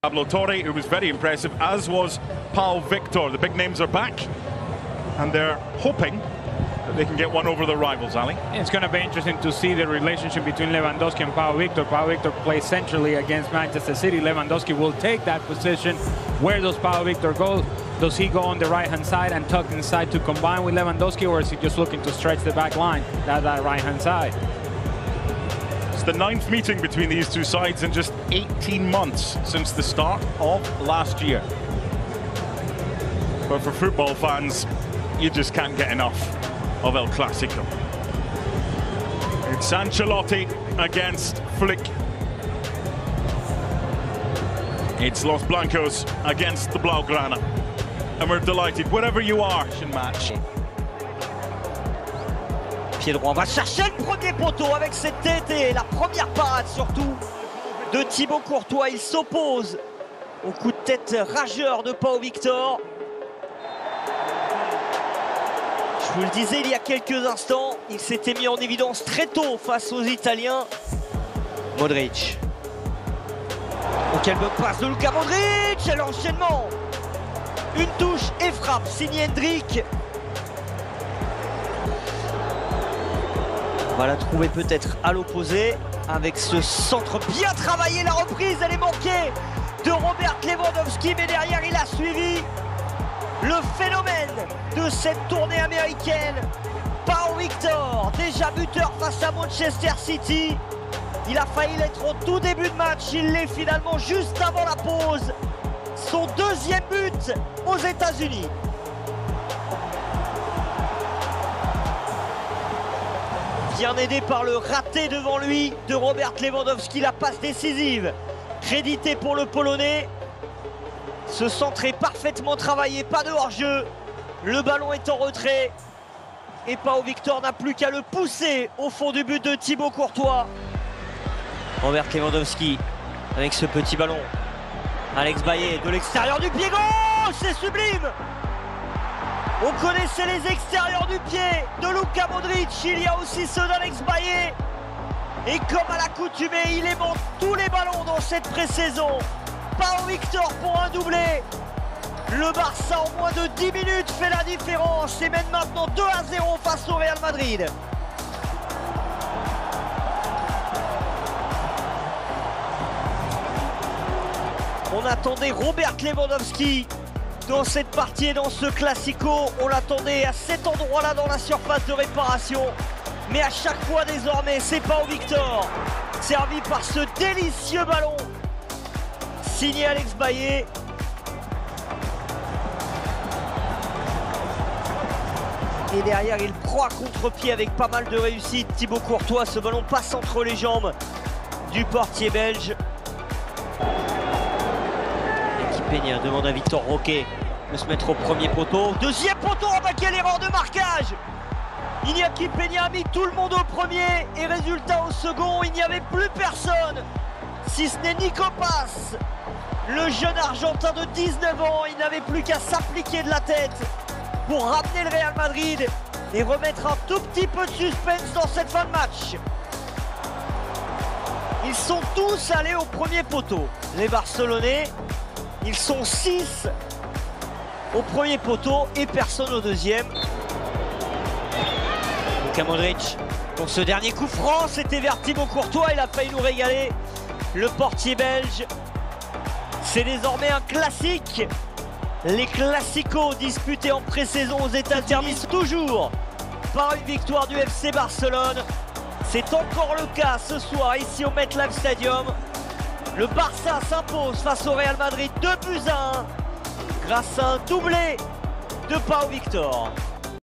Pablo Torre, who was very impressive, as was Pau Victor. The big names are back, and they're hoping that they can get one over their rivals, Ali. It's going to be interesting to see the relationship between Lewandowski and Pau Victor. Pau Victor plays centrally against Manchester City. Lewandowski will take that position. Where does Pau Victor go? Does he go on the right-hand side and tuck inside to combine with Lewandowski, or is he just looking to stretch the back line, that right-hand side? It's the 9th meeting between these two sides in just 18 months since the start of last year. But for football fans, you just can't get enough of El Clasico. It's Ancelotti against Flick. It's Los Blancos against the Blaugrana. And we're delighted, wherever you are, in match. Pied droit, on va chercher le premier poteau avec cette tête et la première parade surtout de Thibaut Courtois. Il s'oppose au coup de tête rageur de Pau Victor. Je vous le disais il y a quelques instants, il s'était mis en évidence très tôt face aux Italiens. Modric. Oh, quelle bonne passe de Luka Modric, et l'enchaînement. Une touche et frappe, signé Hendrick. On va la trouver peut-être à l'opposé avec ce centre bien travaillé. La reprise, elle est manquée de Robert Lewandowski, mais derrière il a suivi le phénomène de cette tournée américaine. Pau Victor, déjà buteur face à Manchester City. Il a failli l'être au tout début de match, il l'est finalement juste avant la pause. Son deuxième but aux États-Unis. Bien aidé par le raté devant lui de Robert Lewandowski, la passe décisive créditée pour le Polonais. Ce centre est parfaitement travaillé, pas de hors-jeu. Le ballon est en retrait et Pau Victor n'a plus qu'à le pousser au fond du but de Thibaut Courtois. Robert Lewandowski avec ce petit ballon. Alex Baillet de l'extérieur du pied gauche, c'est sublime. On connaissait les extérieurs du pied de Luka Modric, il y a aussi ceux d'Alex Baillet. Et comme à l'accoutumée, il aimante tous les ballons dans cette pré-saison. Pau Victor pour un doublé. Le Barça en moins de 10 minutes fait la différence et mène maintenant 2-0 face au Real Madrid. On attendait Robert Lewandowski dans cette partie et dans ce Classico. On l'attendait à cet endroit-là dans la surface de réparation. Mais à chaque fois désormais, c'est Pau Victor, servi par ce délicieux ballon. Signé Alex Baillet. Et derrière, il prend à contre-pied avec pas mal de réussite. Thibaut Courtois, ce ballon passe entre les jambes du portier belge. Peña demande à Victor Roque de se mettre au premier poteau. Deuxième poteau, quelle erreur de marquage! Iñaki Peña a mis tout le monde au premier et résultat au second, il n'y avait plus personne. Si ce n'est Nico Paz, le jeune Argentin de 19 ans, il n'avait plus qu'à s'appliquer de la tête pour ramener le Real Madrid et remettre un tout petit peu de suspense dans cette fin de match. Ils sont tous allés au premier poteau, les Barcelonais. Ils sont 6 au premier poteau et personne au deuxième. Luka Modric pour ce dernier coup franc, c'était vers Thibaut Courtois, il a failli nous régaler. Le portier belge, c'est désormais un classique. Les classicos disputés en pré-saison aux États-Unis terminent toujours par une victoire du FC Barcelone. C'est encore le cas ce soir ici au MetLife Stadium. Le Barça s'impose face au Real Madrid 2-1 grâce à un doublé de Pau Victor.